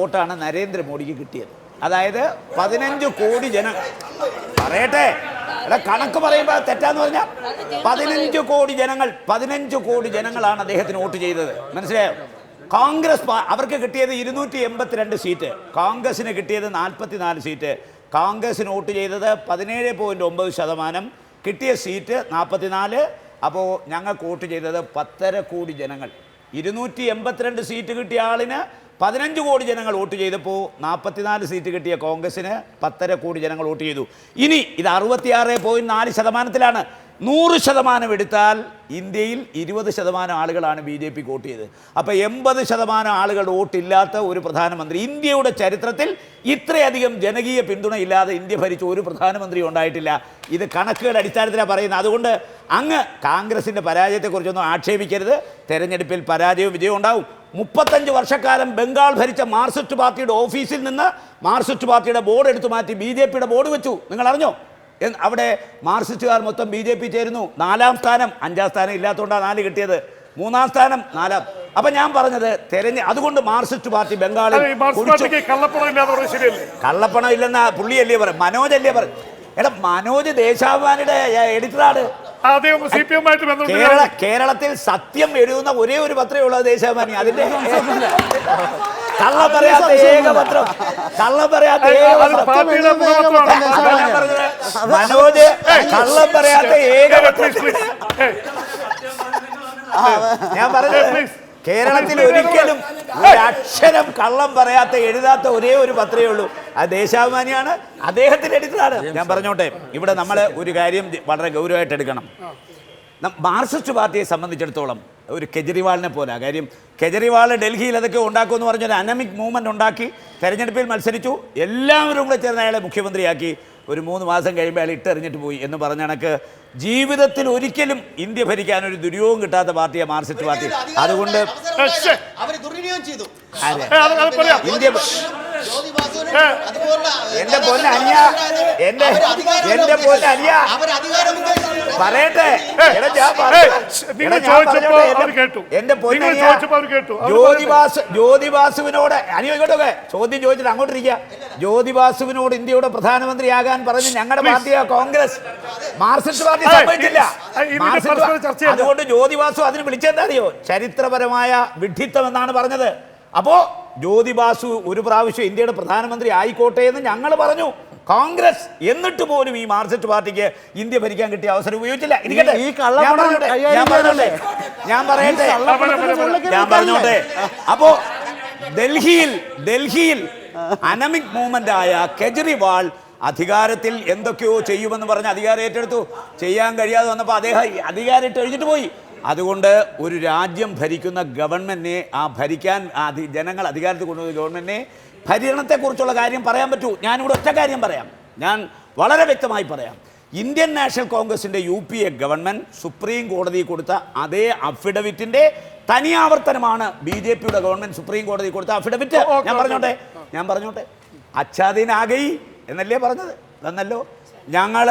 വോട്ടാണ് നരേന്ദ്രമോദിക്ക് കിട്ടിയത്. അതായത് 15 കോടി ജനങ്ങൾ പറയട്ടെ, കണക്ക് പറയുമ്പോൾ തെറ്റാന്ന് പറഞ്ഞാൽ 15 കോടി ജനങ്ങളാണ് അദ്ദേഹത്തിന് വോട്ട് ചെയ്തത്. മനസ്സിലായോ? കോൺഗ്രസ് അവർക്ക് കിട്ടിയത് 282 സീറ്റ്, കോൺഗ്രസിന് കിട്ടിയത് 44 സീറ്റ്. കോൺഗ്രസിന് വോട്ട് ചെയ്തത് 17.9%, കിട്ടിയ സീറ്റ് 44. അപ്പോൾ ഞങ്ങൾക്ക് വോട്ട് ചെയ്തത് 10.5 കോടി ജനങ്ങൾ. 282 സീറ്റ് കിട്ടിയ ആളിന് 15 കോടി ജനങ്ങൾ വോട്ട് ചെയ്തപ്പോൾ 44 സീറ്റ് കിട്ടിയ കോൺഗ്രസിന് 10.5 കോടി ജനങ്ങൾ വോട്ട് ചെയ്തു. ഇനി ഇത് 66.4%. 100% എടുത്താൽ ഇന്ത്യയിൽ 20% ആളുകളാണ് BJP വോട്ട് ചെയ്തത്. അപ്പോൾ 80% ആളുകൾ വോട്ടില്ലാത്ത ഒരു പ്രധാനമന്ത്രി ഇന്ത്യയുടെ ചരിത്രത്തിൽ ഇത്രയധികം ജനകീയ പിന്തുണയില്ലാതെ ഇന്ത്യ ഭരിച്ച ഒരു പ്രധാനമന്ത്രി ഉണ്ടായിട്ടില്ല. ഇത് കണക്കുകളുടെ അടിസ്ഥാനത്തിലാണ് പറയുന്നത്. അതുകൊണ്ട് അങ്ങ് കോൺഗ്രസിൻ്റെ പരാജയത്തെക്കുറിച്ചൊന്നും ആക്ഷേപിക്കരുത്. തെരഞ്ഞെടുപ്പിൽ പരാജയവും വിജയവും ഉണ്ടാവും. 35 വർഷക്കാലം ബംഗാൾ ഭരിച്ച മാർക്സിസ്റ്റ് പാർട്ടിയുടെ ഓഫീസിൽ നിന്ന് മാർക്സിസ്റ്റ് പാർട്ടിയുടെ ബോർഡ് എടുത്തു മാറ്റി BJPയുടെ ബോർഡ് വെച്ചു. നിങ്ങൾ അറിഞ്ഞോ? അവിടെ മാർക്സിസ്റ്റുകാർ മൊത്തം BJP ചേരുന്നു. 4ാം സ്ഥാനം, 5ാം സ്ഥാനം ഇല്ലാത്തതുകൊണ്ടാണ് 4 കിട്ടിയത്. 3ാം സ്ഥാനം 4. അപ്പം ഞാൻ പറഞ്ഞത് അതുകൊണ്ട് മാർക്സിസ്റ്റ് പാർട്ടി ബംഗാളിൽ കള്ളപ്പണം ഇല്ലെന്ന പുള്ളിയല്ലേ പറയും, മനോജല്ലേ പറയും. എടാ, മനോജ് ദേശാഭിമാനിയുടെ എഡിറ്ററാണ്. കേരളത്തിൽ സത്യം എഴുതുന്ന ഒരേ ഒരു പത്രമേ ഉള്ളത് ദേശാഭിമാനി. അതിന്റെ കള്ളം പറയാത്ത ഏക പത്രം, മനോജ് കള്ളം പറയാത്ത ഏക പത്രം. ഞാൻ പറഞ്ഞത് കേരളത്തിൽ ഒരിക്കലും ഒരു അക്ഷരം കള്ളം പറയാത്ത എഴുതാത്ത ഒരേ ഒരു പത്രമേ ഉള്ളൂ, അത് ദേശാഭിമാനിയാണ്. അദ്ദേഹത്തിന്റെ എഡിറ്ററാണ്. ഞാൻ പറഞ്ഞോട്ടെ, ഇവിടെ നമ്മൾ ഒരു കാര്യം വളരെ ഗൗരവമായിട്ട് എടുക്കണം. മാർക്സിസ്റ്റ് പാർട്ടിയെ സംബന്ധിച്ചിടത്തോളം ഒരു കെജ്രിവാളിനെ പോലെ കാര്യം. കെജ്രിവാൾ ഡൽഹിയിൽ അതൊക്കെ ഉണ്ടാക്കുമെന്ന് പറഞ്ഞൊരു അനമിക് മൂവ്മെൻറ്റ് ഉണ്ടാക്കി തെരഞ്ഞെടുപ്പിൽ മത്സരിച്ചു. എല്ലാവരും കൂടെ ചേർന്ന് അയാളെ മുഖ്യമന്ത്രിയാക്കി. ഒരു 3 മാസം കഴിയുമ്പോൾ അയാൾ ഇട്ടെറിഞ്ഞിട്ട് പോയി എന്ന് പറഞ്ഞ കണക്ക് ജീവിതത്തിൽ ഒരിക്കലും ഇന്ത്യ ഭരിക്കാൻ ഒരു ദുര്യോഗം കിട്ടാത്ത പാർട്ടിയാണ് മാർക്സിസ്റ്റ് പാർട്ടി. അതുകൊണ്ട് ഇന്ത്യ എന്റെ പൊന്നനിയ പറയട്ടെ, എന്റെ പൊന്നനിയ ജ്യോതിബാസുവിനോട് അനിയോട്ടെ ചോദ്യം ചോദിച്ചിട്ട് അങ്ങോട്ടിരിക്കുക. ജ്യോതിബാസുവിനോട് ഇന്ത്യയുടെ പ്രധാനമന്ത്രിയാകാൻ പറഞ്ഞ് ഞങ്ങളുടെ പാർട്ടിയാ കോൺഗ്രസ്, മാർക്സിസ്റ്റ് പാർട്ടി സമ്മതിച്ചില്ല. അതുകൊണ്ട് ജ്യോതിബാസു അതിന് വിളിച്ചെന്താ അറിയോ? ചരിത്രപരമായ വിഡ്ഢിത്തം എന്നാണ് പറഞ്ഞത്. അപ്പോൾ ജ്യോതിബാസു ഒരു പ്രാവശ്യം ഇന്ത്യയുടെ പ്രധാനമന്ത്രി ആയിക്കോട്ടെ എന്ന് ഞങ്ങൾ പറഞ്ഞു, കോൺഗ്രസ്. എന്നിട്ട് പോലും ഈ മാർക്സിസ്റ്റ് പാർട്ടിക്ക് ഇന്ത്യ ഭരിക്കാൻ കിട്ടിയ അവസരം ഉപയോഗിച്ചില്ല. ഞാൻ പറഞ്ഞോട്ടെ. അപ്പോ ഡൽഹിയിൽ അനമിക് മൂവ്മെന്റ് ആയ കെജ്രിവാൾ അധികാരത്തിൽ എന്തൊക്കെയോ ചെയ്യുമെന്ന് പറഞ്ഞ് അധികാരം ഏറ്റെടുത്തു. ചെയ്യാൻ കഴിയാതെ വന്നപ്പോൾ അദ്ദേഹം അധികാരം കഴിഞ്ഞിട്ട് പോയി. അതുകൊണ്ട് ഒരു രാജ്യം ഭരിക്കുന്ന ഗവൺമെന്റിനെ ഭരിക്കാൻ ജനങ്ങൾ അധികാരത്തിൽ കൊണ്ടുവന്ന ഗവൺമെന്റിനെ ഭരണത്തെക്കുറിച്ചുള്ള കാര്യം പറയാൻ പറ്റൂ. ഞാനിവിടെ ഒറ്റ കാര്യം പറയാം, ഞാൻ വളരെ വ്യക്തമായി പറയാം. ഇന്ത്യൻ നാഷണൽ കോൺഗ്രസിൻ്റെ UPA ഗവൺമെൻറ് സുപ്രീം കോടതി കൊടുത്ത അതേ അഫിഡവിറ്റിൻ്റെ തനിയാവർത്തനമാണ് BJPയുടെ ഗവൺമെൻറ് സുപ്രീം കോടതി കൊടുത്ത അഫിഡവിറ്റ്. ഞാൻ പറഞ്ഞോട്ടെ അച്ഛാദീനാകയി എന്നല്ലേ പറഞ്ഞത്? എന്നല്ലോ. ഞങ്ങൾ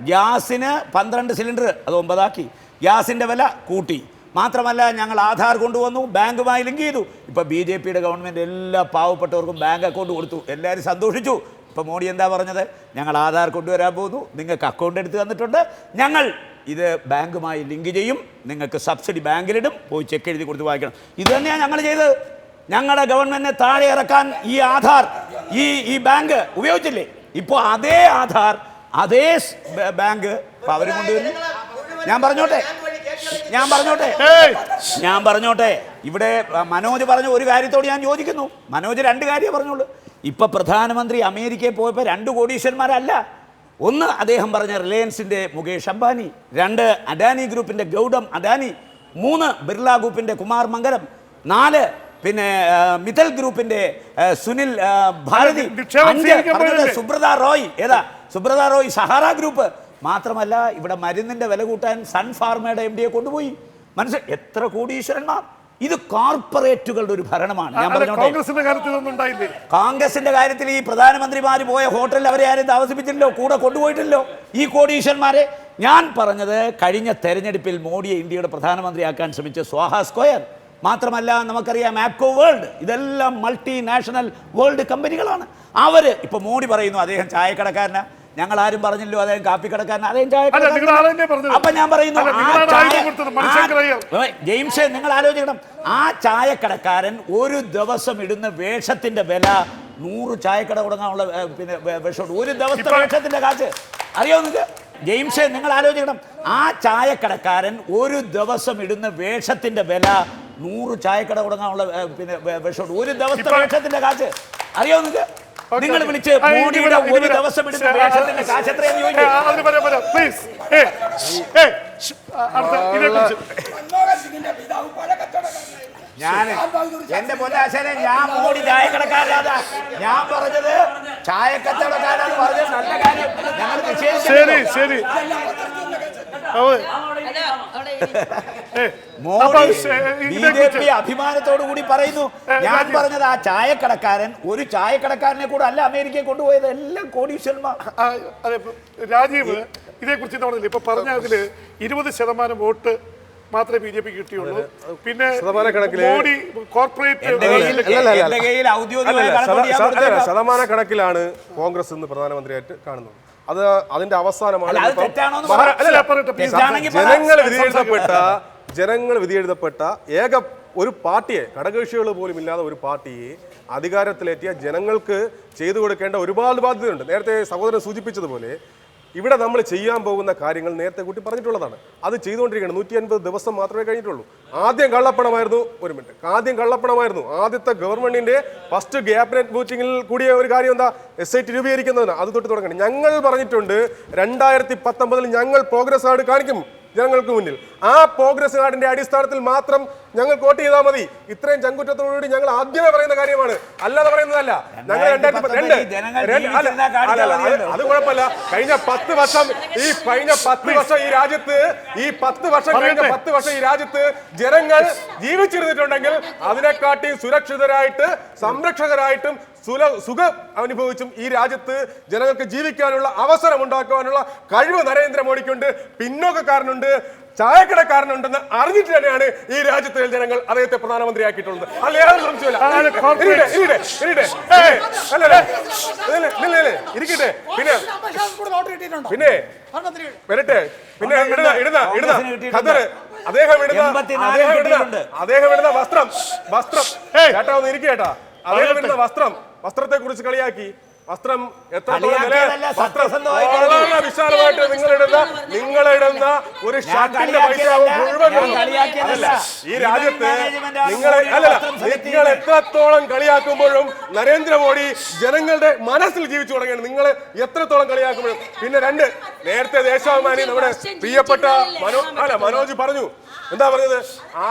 ഗ്യാസിന് 12 സിലിണ്ടർ അത് 9 ആക്കി, ഗ്യാസിൻ്റെ വില കൂട്ടി. മാത്രമല്ല ഞങ്ങൾ ആധാർ കൊണ്ടുവന്നു, ബാങ്കുമായി ലിങ്ക് ചെയ്തു. ഇപ്പോൾ BJPയുടെ ഗവൺമെൻറ് എല്ലാ പാവപ്പെട്ടവർക്കും ബാങ്ക് അക്കൗണ്ട് കൊടുത്തു. എല്ലാവരും സന്തോഷിച്ചു. ഇപ്പോൾ മോഡി എന്താ പറഞ്ഞത്? ഞങ്ങൾ ആധാർ കൊണ്ടുവരാൻ പോകുന്നു, നിങ്ങൾക്ക് അക്കൗണ്ട് എടുത്ത് തന്നിട്ടുണ്ട്, ഞങ്ങൾ ഇത് ബാങ്കുമായി ലിങ്ക് ചെയ്യും, നിങ്ങൾക്ക് സബ്സിഡി ബാങ്കിലിടും, പോയി ചെക്ക് എഴുതി കൊടുത്ത് വായിക്കണം. ഇത് തന്നെയാണ് ഞങ്ങൾ ചെയ്തത്. ഞങ്ങളുടെ ഗവൺമെൻറ്റിനെ താഴെ ഇറക്കാൻ ഈ ആധാർ ഈ ബാങ്ക് ഉപയോഗിച്ചില്ലേ? ഇപ്പോൾ അതേ ആധാർ അതേ ബാങ്ക് അവരും കൊണ്ടുവരുന്നു. ഞാൻ പറഞ്ഞോട്ടെ ഇവിടെ മനോജ് പറഞ്ഞ ഒരു കാര്യത്തോട് ഞാൻ യോജിക്കുന്നു. മനോജ് 2 കാര്യം പറഞ്ഞോളൂ. ഇപ്പൊ പ്രധാനമന്ത്രി അമേരിക്കയിൽ പോയപ്പോൾ 2 കോടീശ്വരന്മാരല്ല. 1 അദ്ദേഹം പറഞ്ഞ റിലയൻസിന്റെ മുകേഷ് അംബാനി, 2 അദാനി ഗ്രൂപ്പിന്റെ ഗൗതം അദാനി, 3 ബിർള ഗ്രൂപ്പിന്റെ കുമാർ മംഗലം, 4 പിന്നെ മിത്തൽ ഗ്രൂപ്പിന്റെ സുനിൽ ഭാരതി, 5 സുബ്രത റോയ് സഹാറ ഗ്രൂപ്പ്. മാത്രമല്ല ഇവിടെ മരുന്നിന്റെ വില കൂട്ടാൻ സൺ ഫാർമയുടെ MD കൊണ്ടുപോയി. എത്ര കോടീശ്വരന്മാർ! ഇത് കോർപ്പറേറ്റുകളുടെ ഒരു ഭരണമാണ്. ഞാൻ കോൺഗ്രസിന്റെ കാര്യത്തിൽ ഈ പ്രധാനമന്ത്രിമാർ പോയ ഹോട്ടലിൽ അവരെ ആരും താമസിപ്പിച്ചില്ലല്ലോ, കൂടെ കൊണ്ടുപോയിട്ടില്ലല്ലോ ഈ കോടീശ്വരന്മാരെ. ഞാൻ പറഞ്ഞത് കഴിഞ്ഞ തെരഞ്ഞെടുപ്പിൽ മോഡിയെ ഇന്ത്യയുടെ പ്രധാനമന്ത്രിയാക്കാൻ ശ്രമിച്ച സ്വാഹ സ്ക്വയർ മാത്രമല്ല നമുക്കറിയാം ആപ്കോ വേൾഡ്, ഇതെല്ലാം മൾട്ടിനാഷണൽ വേൾഡ് കമ്പനികളാണ്. അവർ ഇപ്പോൾ മോഡി പറയുന്നു അദ്ദേഹം ചായക്കടക്കാരനാ, ഞങ്ങൾ ആരും പറഞ്ഞില്ലോ അദ്ദേഹം കാപ്പിക്കടക്കാരനാ, അദ്ദേഹം ചായക്കടക്കാരൻ. അപ്പൊ ഞാൻ പറയുന്നു ജെയിംസ്, നിങ്ങൾ ആലോചിക്കണം, ആ ചായക്കടക്കാരൻ ഒരു ദിവസം ഇടുന്ന വേഷത്തിന്റെ വില 100 ചായക്കട തുടങ്ങാനുള്ള പിന്നെ വേഷം, ഒരു ദിവസത്തെ വേഷത്തിന്റെ കാശ് അറിയോ നിങ്ങൾക്ക്? ജെയിംസ്, നിങ്ങൾ ആലോചിക്കണം, ആ ചായക്കടക്കാരൻ ഒരു ദിവസം ഇടുന്ന വേഷത്തിന്റെ വില 100 ചായക്കട തുടങ്ങാനുള്ള പിന്നെ വേഷം, ഒരു ദിവസത്തെ വേഷത്തിന്റെ കാശ് അറിയോ നിങ്ങൾക്ക്? നിങ്ങൾ വിളിച്ച് മോഡിയുടെ ഒരു ദിവസം എടുത്ത വേഷത്തിന്റെ കാശ് എത്രയാണെന്ന് ചോദിക്കും. ഞാൻ എന്റെ പൊന്നാശാനെ, ഞാൻ മോഡി ചായക്കടക്കാരാ, ഞാൻ പറഞ്ഞത് ചായക്കച്ചവടക്കാരാന്ന് പറഞ്ഞത് നല്ല കാര്യം, ഞങ്ങൾ നിഷേധിച്ചു. ബി.ജെ.പി. അഭിമാനത്തോടു കൂടി പറയുന്നു. ഞാൻ പറഞ്ഞത് ആ ചായക്കടക്കാരൻ ഒരു ചായക്കടക്കാരനെ കൂടെ അല്ല അമേരിക്കയെ കൊണ്ടുപോയത്, എല്ലാം കോടീശ്വരന്മാർ. രാജീവ്, ഇതേക്കുറിച്ച് പറഞ്ഞില്ല, ഇപ്പൊ പറഞ്ഞതില് 20% വോട്ട് മാത്രമേ ബി.ജെ.പി കിട്ടിയുള്ളൂ. പിന്നെ മോഡി കോർപ്പറേറ്റ് ശതമാനക്കണക്കിലാണ് കോൺഗ്രസ് ഇന്ന് പ്രധാനമന്ത്രിയായിട്ട് കാണുന്നത്. അത് അതിന്റെ അവസാനമാണ്. ജനങ്ങൾ വിധിയെഴുതപ്പെട്ട ഏക ഒരു പാർട്ടിയെ, ഘടകകക്ഷികൾ പോലും ഇല്ലാതെ ഒരു പാർട്ടിയെ അധികാരത്തിലേറ്റിയ ജനങ്ങൾക്ക് ചെയ്തു കൊടുക്കേണ്ട ഒരുപാട് ബാധ്യതയുണ്ട്. നേരത്തെ സഹോദരൻ സൂചിപ്പിച്ചതുപോലെ ഇവിടെ നമ്മൾ ചെയ്യാൻ പോകുന്ന കാര്യങ്ങൾ നേരത്തെ കൂട്ടി പറഞ്ഞിട്ടുള്ളതാണ്. അത് ചെയ്തുകൊണ്ടിരിക്കുകയാണ്. 150 ദിവസം മാത്രമേ കഴിഞ്ഞിട്ടുള്ളൂ. ആദ്യം കള്ളപ്പണമായിരുന്നു. ആദ്യത്തെ ഗവൺമെന്റിന്റെ ഫസ്റ്റ് ക്യാബിനറ്റ് മീറ്റിംഗിൽ കൂടിയ ഒരു കാര്യം എന്താ, SIT രൂപീകരിക്കുന്നതിന് അത് തൊട്ട് തുടങ്ങണം. ഞങ്ങൾ പറഞ്ഞിട്ടുണ്ട് 2019 ഞങ്ങൾ പ്രോഗ്രസ് കാർഡ് കാണിക്കും ജനങ്ങൾക്ക് മുന്നിൽ. ആ പ്രോഗ്രസ് കാർഡിന്റെ അടിസ്ഥാനത്തിൽ മാത്രം ഞങ്ങൾ വോട്ട് ചെയ്താൽ മതി. ഇത്രയും ചങ്കുറ്റത്തോടുകൂടി ഞങ്ങൾ ആദ്യമേ പറയുന്ന കാര്യമാണ്, അല്ലാതെ പറയുന്നതല്ല. ഞങ്ങൾ അത് കുഴപ്പമില്ല. കഴിഞ്ഞ 10 വർഷം ഈ രാജ്യത്ത് ജനങ്ങൾ ജീവിച്ചിരുന്നിട്ടുണ്ടെങ്കിൽ അതിനെക്കാട്ടി സുരക്ഷിതരായിട്ട് സംരക്ഷകരായിട്ടും സുഖം അനുഭവിച്ചും ഈ രാജ്യത്ത് ജനങ്ങൾക്ക് ജീവിക്കാനുള്ള അവസരം ഉണ്ടാക്കുവാനുള്ള കഴിവ് നരേന്ദ്രമോദിക്കുണ്ട്. പിന്നോക്കക്കാരനുണ്ട്, ചായക്കടക്കാരനുണ്ടെന്ന് അറിഞ്ഞിട്ട് തന്നെയാണ് ഈ രാജ്യത്തെ ജനങ്ങൾ അദ്ദേഹത്തെ പ്രധാനമന്ത്രിയാക്കിയിട്ടുള്ളത്. അല്ല, സംശയമില്ല. ഇരിക്കട്ടെ. പിന്നെ വരട്ടെ. പിന്നെ അദ്ദേഹം ഇടുന്ന വസ്ത്രം ചേട്ടാ ഒന്ന് ഇരിക്കേട്ടാ. അദ്ദേഹം ഇടുന്ന വസ്ത്രത്തെ കുറിച്ച് കളിയാക്കി. വസ്ത്രം വളരെ വിശാലമായിട്ട് നിങ്ങളിടുന്ന ഒരു ഷർട്ടിന്റെ പൈസ മുഴുവൻ ഈ രാജ്യത്ത് നിങ്ങൾ എത്രത്തോളം കളിയാക്കുമ്പോഴും നരേന്ദ്രമോദി ജനങ്ങളുടെ മനസ്സിൽ ജീവിച്ചു തുടങ്ങിയാണ്. നിങ്ങൾ എത്രത്തോളം കളിയാക്കുമ്പോഴും. പിന്നെ നേരത്തെ ദേശാഭിമാനി നമ്മുടെ പ്രിയപ്പെട്ട മനോജ് പറഞ്ഞു. എന്താ പറഞ്ഞത്?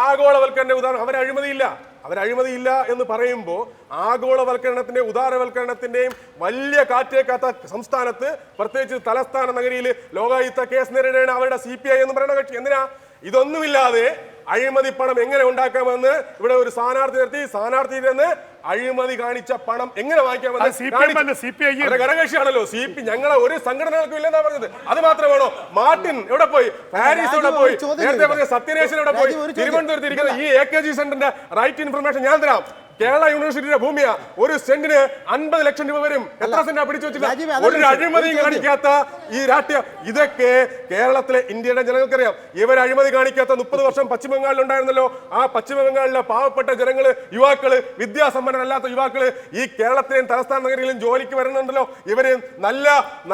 ആഗോളവൽക്കരണ ഉദാഹരണം. അവരഴിമതിയില്ല എന്ന് പറയുമ്പോൾ ആഗോളവൽക്കരണത്തിന്റെ ഉദാരവൽക്കരണത്തിന്റെയും വലിയ കാറ്റേക്കാത്ത സംസ്ഥാനത്ത്, പ്രത്യേകിച്ച് തലസ്ഥാന നഗരിയിൽ ലോകായുക്ത കേസ് നേരിടുകയാണ് അവരുടെ CPI എന്ന് പറയുന്ന കക്ഷി. എന്തിനാ? ഇതൊന്നുമില്ലാതെ അഴിമതി പണം എങ്ങനെ ഉണ്ടാക്കാമെന്ന് ഇവിടെ ഒരു സ്ഥാനാർത്ഥി നിർത്തി. സ്ഥാനാർത്ഥിയിൽ നിന്ന് അഴിമതി കാണിച്ച പണം എങ്ങനെ വാങ്ങിക്കാമെന്ന് ഘടകകക്ഷിയാണല്ലോ ഞങ്ങളെ ഒരു സംഘടനകൾക്കും ഇല്ലെന്നാ പറഞ്ഞത്. അത് മാത്രമാണോ? മാർട്ടിൻ എവിടെ പോയി? പാരീസ് എവിടെ പോയി? നേരത്തെ പറഞ്ഞ സത്യനേശൻ എവിടെ പോയി? തിരുവനന്തപുരത്ത് ഇരിക്കുന്ന ഈ AKG സെന്ററിന്റെ റൈറ്റ് ഇൻഫർമേഷൻ ഞാൻ തരാം. കേരള യൂണിവേഴ്സിറ്റിയുടെ ഭൂമിയാ. ഒരു സെന്റിന് 50 ലക്ഷം രൂപ വരും. എത്ര സെന്റാ പിടിച്ചു വെച്ചില്ല? ഒരു അഴിമതി കാണിക്കാത്ത ഈ രാഷ്ട്രീയ ഇതൊക്കെ കേരളത്തിലെ ഇന്ത്യയുടെ ജനങ്ങൾക്കറിയാം. ഇവർ അഴിമതി കാണിക്കാത്ത 30 വർഷം പശ്ചിമ ബംഗാളിൽ ഉണ്ടായിരുന്നല്ലോ. ആ പശ്ചിമ ബംഗാളിലെ പാവപ്പെട്ട ജനങ്ങള്, യുവാക്കള്, വിദ്യാസമ്പന്നരല്ലാത്ത യുവാക്കള് ഈ കേരളത്തിലെയും തലസ്ഥാന നഗരിയിലും ജോലിക്ക് വരുന്നുണ്ടല്ലോ. ഇവര്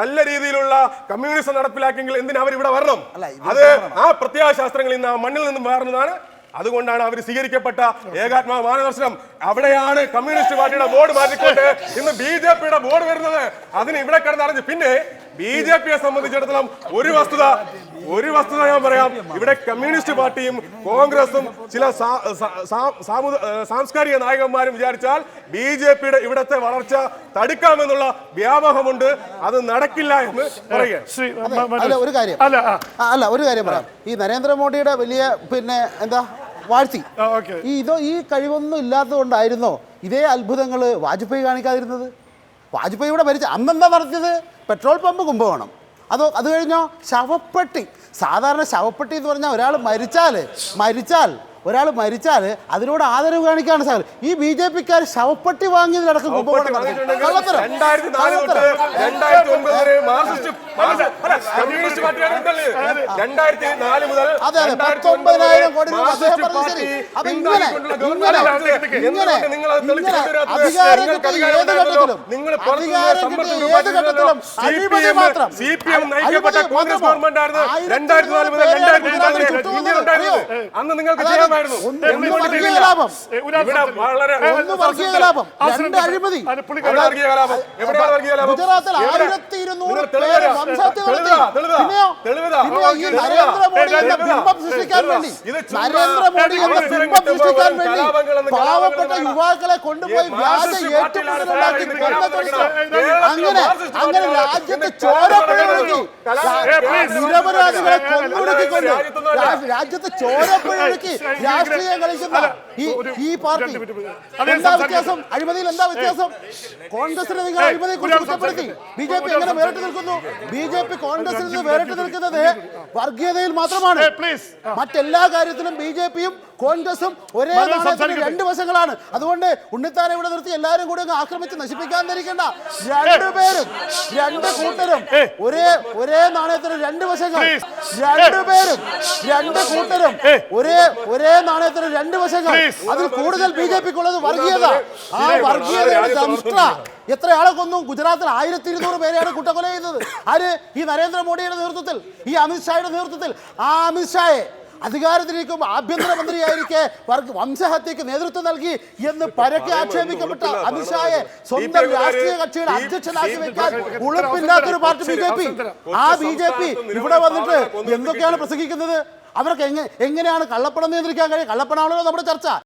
നല്ല രീതിയിലുള്ള കമ്മ്യൂണിസം നടപ്പിലാക്കിയെങ്കിൽ എന്തിനാ അവർ ഇവിടെ വരണം? അത് ആ പ്രത്യയശാസ്ത്രങ്ങളിൽ നിന്ന്, ആ മണ്ണിൽ നിന്നും മാറുന്നതാണ്. അതുകൊണ്ടാണ് അവർ സ്വീകരിക്കപ്പെട്ട ഏകാത്മാ മാനദർശനം. അവിടെയാണ് കമ്മ്യൂണിസ്റ്റ് പാർട്ടിയുടെ ബോർഡ് മാറ്റിക്കൊണ്ട് ഇന്ന് BJPയുടെ ബോർഡ് വരുന്നത്. അതിന് ഇവിടെ കിടന്നറിഞ്ഞ്. പിന്നെ BJPയെ സംബന്ധിച്ചിടത്തോളം ഒരു വസ്തുത ഞാൻ പറയാം. ഇവിടെ കമ്മ്യൂണിസ്റ്റ് പാർട്ടിയും കോൺഗ്രസും ചില സാംസ്കാരിക നായകന്മാരും വിചാരിച്ചാൽ BJPയുടെ ഇവിടത്തെ വളർച്ച തടുക്കാമെന്നുള്ള വ്യാമോഹമുണ്ട്. അത് നടക്കില്ല എന്ന് പറയുക. ഒരു കാര്യം പറയാം. ഈ നരേന്ദ്രമോദിയുടെ വലിയ വാഴ്ത്തി ഈ കഴിവൊന്നും ഇല്ലാത്തത് കൊണ്ടായിരുന്നോ ഇതേ അത്ഭുതങ്ങൾ വാജ്പേയി കാണിക്കാതിരുന്നത്? വാജ്പേയി ഇവിടെ ഭരിച്ച അന്നെന്താ നടത്തിയത്? Petrol pump Kumbakonam. അത് കഴിഞ്ഞോ ശവപ്പെട്ടി. സാധാരണ ശവപ്പെട്ടി എന്ന് പറഞ്ഞാൽ ഒരാൾ മരിച്ചാൽ ഒരാൾ മരിച്ചാൽ അതിനോട് ആദരവ് കാണിക്കാണ് സാർ. ഈ BJP-ക്കാർ ശവപ്പെട്ടി വാങ്ങിയതിലടക്കം കുംഭകോണം നടത്തി. കള്ളത്തരം. 2004 തൊട്ട് 2009 വരെ കമ്മ്യൂണിസ്റ്റ് പാർട്ടിയാണ് ഉണ്ടല്ലേ? 2004 മുതൽ അതെ, 19,000 കോടി രൂപ അദ്ദേഹം പറഞ്ഞു. ശരി. അപ്പൊ ഇങ്ങനെ അധികാരം കിട്ടിയ ഏത് ഘട്ടത്തിലും അഴിമതി മാത്രം. CPM നയിക്കപ്പെട്ട കോൺഗ്രസ് ഗവൺമെന്റ് ആയിരുന്നു 2004 മുതൽ 2013 ഉണ്ടായിരുന്നത്. അന്ന് നിങ്ങൾക്ക് ചെയ്യാമായിരുന്നു. വർഗീയ കലാപം, ഇവിടെ വളരെ വർഗീയ കലാപം, രണ്ട് അഴിമതി. വർഗീയ കലാപം എവിടെയാണ്? വർഗീയ കലാപം ഗുജറാത്തിൽ 1200 പേര് വംശഹത്യ നടത്തി. പിന്നെയോ ഈ നരേന്ദ്രമോദി എന്ന ബിംബം സൃഷ്ടിക്കാൻ വേണ്ടി, നരേന്ദ്രമോദി എന്ന ബിംബം സൃഷ്ടിക്കാൻ വേണ്ടി പാവപ്പെട്ട യുവാക്കളെ കൊണ്ടുപോയി വ്യാജ ഏറ്റുമുട്ടലുണ്ടാക്കി അങ്ങനെ രാജ്യത്തെ ചോരപ്പുഴയൊഴുക്കി നിരപരാധികളെ കൊന്നൊടുക്കിക്കൊണ്ട് രാജ്യത്തെ ചോരപ്പുഴയൊഴുക്കി രാഷ്ട്രീയം കളിക്കുന്ന ഈ പാർട്ടി എന്താ വ്യത്യാസം? അഴിമതിയിൽ എന്താ വ്യത്യാസം? കോൺഗ്രസിനെ നിങ്ങൾ അഴിമതിയെ കുറിച്ച് കുറ്റപ്പെടുത്തി. BJP എങ്ങനെ വേറിട്ട് നിൽക്കുന്നു? BJP കോൺഗ്രസിൽ നിന്ന് വേറിട്ട് നിൽക്കുന്നത് വർഗീയതയിൽ മാത്രമാണ്. മറ്റെല്ലാ കാര്യത്തിലും BJP-യും കോൺഗ്രസും ഒരേ നാണയത്തിന് രണ്ട് വശങ്ങളാണ്. അതുകൊണ്ട് ഉണ്ണിത്താനെ ഇവിടെ നിർത്തി എല്ലാവരും കൂടി അങ്ങ് ആക്രമിച്ച് നശിപ്പിക്കാൻ ധരിക്കേണ്ട. രണ്ടുപേരും, രണ്ട് കൂട്ടരും ഒരേ നാണയത്തിന് രണ്ട് വശങ്ങൾ. രണ്ടുപേരും, രണ്ട് കൂട്ടരും ഒരേ നാണയത്തിന് രണ്ട് വശങ്ങൾ. അതിൽ കൂടുതൽ BJP-ക്കുള്ളത് വർഗീയത. ആ വർഗീയതയുടെ ദംഷ്ട്ര എത്ര ആളെ കൊന്നു? ഗുജറാത്തിൽ 1200 പേരെയാണ് കൂട്ടക്കൊല ചെയ്തത്. ആര്? ഈ നരേന്ദ്രമോദിയുടെ നേതൃത്വത്തിൽ, ഈ അമിത്ഷായുടെ നേതൃത്വത്തിൽ. ആ അമിത്ഷായെ അധികാരത്തിലേക്കും ആഭ്യന്തരമന്ത്രിയായിരിക്കെ വംശഹത്യക്ക് നേതൃത്വം നൽകി എന്ന് പരക്കെ ആക്ഷേപിക്കപ്പെട്ട അമിത്ഷായെ സ്വന്തം രാഷ്ട്രീയ കക്ഷിയുടെ അധ്യക്ഷനാക്കി വെക്കാൻ ഉളുപ്പില്ലാത്തൊരു പാർട്ടി BJP. ആ BJP ഇവിടെ വന്നിട്ട് എന്തൊക്കെയാണ് പ്രസംഗിക്കുന്നത്? അവർക്ക് എങ്ങനെയാണ് കള്ളപ്പണം നിയന്ത്രിക്കാൻ കഴിയും? കള്ളപ്പണമാണല്ലോ നമ്മുടെ ചർച്ച.